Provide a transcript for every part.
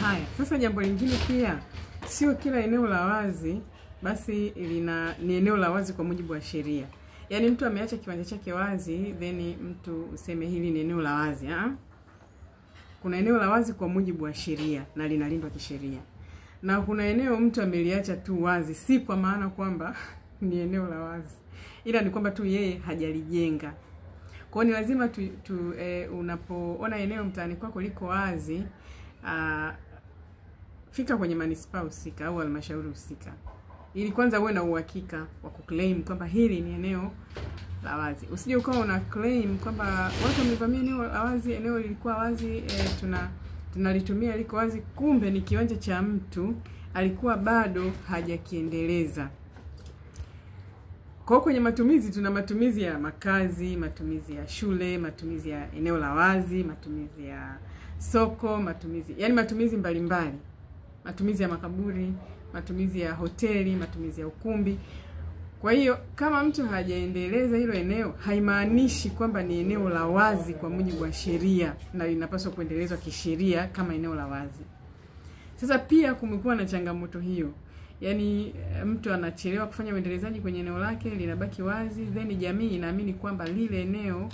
Haya, sasa jambo lingine pia, sio kila eneo la wazi basi ni eneo la wazi kwa mujibu wa sheria. Yaani mtu ameacha kiwanja chake wazi, then mtu useme hili ni eneo la wazi, Kuna eneo la wazi kwa mujibu wa sheria na linalindwa kisheria. Na kuna eneo mtu ameliacha tu wazi, si kwa maana kwamba ni eneo la wazi, ila ni kwamba tu yeye hajalijenga. Kwa hiyo ni lazima unapoona eneo mtaani kwako liko wazi, fika kwenye manispaa husika au halmashauri husika, ili kwanza uwe na uhakika wa kuclaim kwamba hili ni eneo la wazi. Usije ukawa una claim kwamba watu wamevamia eneo la wazi, eneo lilikuwa wazi, tunalitumia liko wazi, kumbe ni kiwanja cha mtu alikuwa bado hajakiendeleza. Kwa kwenye matumizi, tuna matumizi ya makazi, matumizi ya shule, matumizi ya eneo la wazi, matumizi ya soko, matumizi mbalimbali. Matumizi ya makaburi, matumizi ya hoteli, matumizi ya ukumbi. Kwa hiyo kama mtu hajaendeleza hilo eneo, haimaanishi kwamba ni eneo la wazi kwa mujibu wa sheria na linapaswa kuendelezwa kisheria kama eneo la wazi. Sasa pia kumekuwa na changamoto hiyo. Yaani mtu anachelewa kufanya uendelezaji kwenye eneo lake, linabaki wazi, then jamii inaamini kwamba lile eneo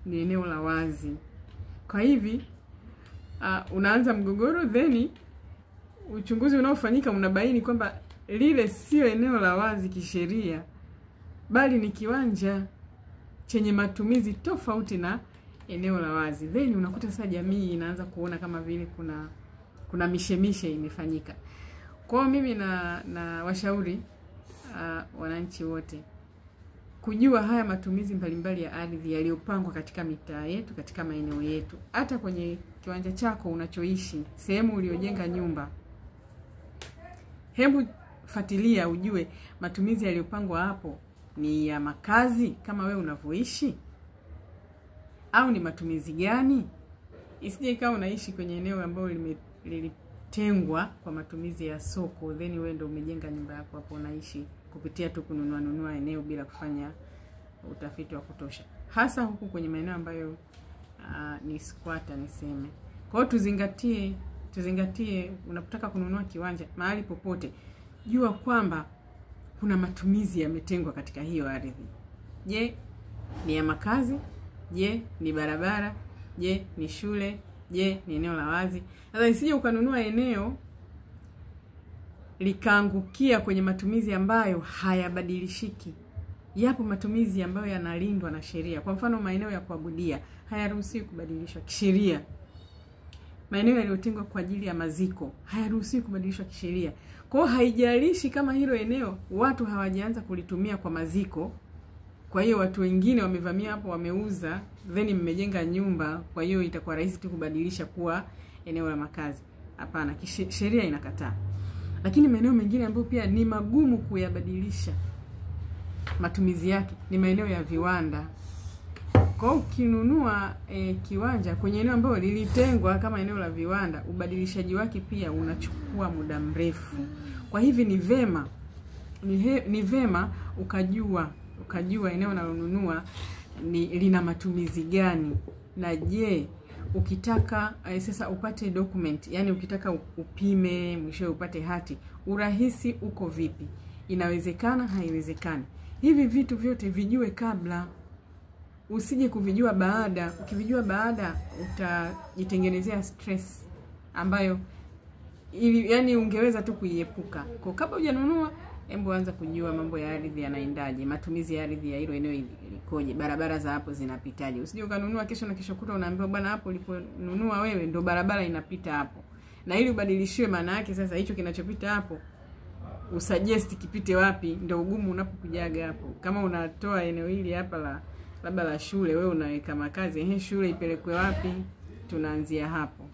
ni eneo la wazi. Kwa hivi unaanza mgogoro, then uchunguzi unaofanyika unabaini kwamba lile sio eneo la wazi kisheria, bali ni kiwanja chenye matumizi tofauti na eneo la wazi. Then unakuta sasa jamii inaanza kuona kama vile kuna mishemishe imefanyika. Kwa hiyo mimi na washauri wananchi wote kujua haya matumizi mbalimbali ya ardhi yaliyopangwa katika mitaa yetu, katika maeneo yetu, hata kwenye kiwanja chako unachoishi, sehemu uliojenga nyumba. Hebu fuatilia ujue matumizi yaliyopangwa hapo ni ya makazi kama wewe unavyoishi, au ni matumizi gani? Isije ikawa unaishi kwenye eneo ambalo lilitengwa kwa matumizi ya soko, then wewe ndio umejenga nyumba yako hapo unaishi kupitia tu kununua eneo bila kufanya utafiti wa kutosha, hasa huku kwenye maeneo ambayo ni squatter niseme. Kwa hiyo tuzingatie unapotaka kununua kiwanja mahali popote, jua kwamba kuna matumizi yametengwa katika hiyo ardhi. Je, ni ya makazi? Je, ni barabara? Je, ni shule? Je, ni eneo la wazi? Sasa isije ukanunua eneo likaangukia kwenye matumizi ambayo hayabadilishiki. Yapo matumizi ambayo yanalindwa na sheria. Kwa mfano maeneo ya kuabudia hayaruhusiwi kubadilishwa kisheria. Maeneo yaliyotengwa kwa ajili ya maziko hayaruhusiwi kubadilishwa kisheria. Kwa hiyo haijalishi kama hilo eneo watu hawajaanza kulitumia kwa maziko, kwa hiyo watu wengine wamevamia hapo wameuza, then mmejenga nyumba, kwa hiyo itakuwa rahisi tu kubadilisha kuwa eneo la makazi. Hapana, sheria inakataa. Lakini maeneo mengine ambayo pia ni magumu kuyabadilisha matumizi yake ni maeneo ya viwanda. Kwa ukinunua kiwanja kwenye eneo ambalo lilitengwa kama eneo la viwanda, ubadilishaji wake pia unachukua muda mrefu. Kwa hivi ni vema ukajua eneo unalonunua lina matumizi gani. Na je, ukitaka sasa upate document, yani ukitaka upime mwisho upate hati, urahisi uko vipi? Inawezekana, haiwezekani? Hivi vitu vyote vijue kabla, usije kuvijua baada. Ukivijua baada utajitengenezea stress ambayo yani ungeweza tu kuiepuka. Kwa kabla hujanunua, hebu anza kujua mambo ya ardhi yanaendaje, matumizi ya ardhi ya hilo eneo ikoje, barabara za hapo zinapitaje. Usije ukanunua kesho na kesho kuta unaambiwa bwana hapo uliponunua wewe ndo barabara inapita hapo. Na ili ubadilishiwe, maana yake sasa hicho kinachopita hapo usuggest kipite wapi, ndio ugumu unapokujaga hapo. Kama unatoa eneo hili hapa labda la shule, wewe unaweka makazi, shule ipelekwe wapi? Tunaanzia hapo.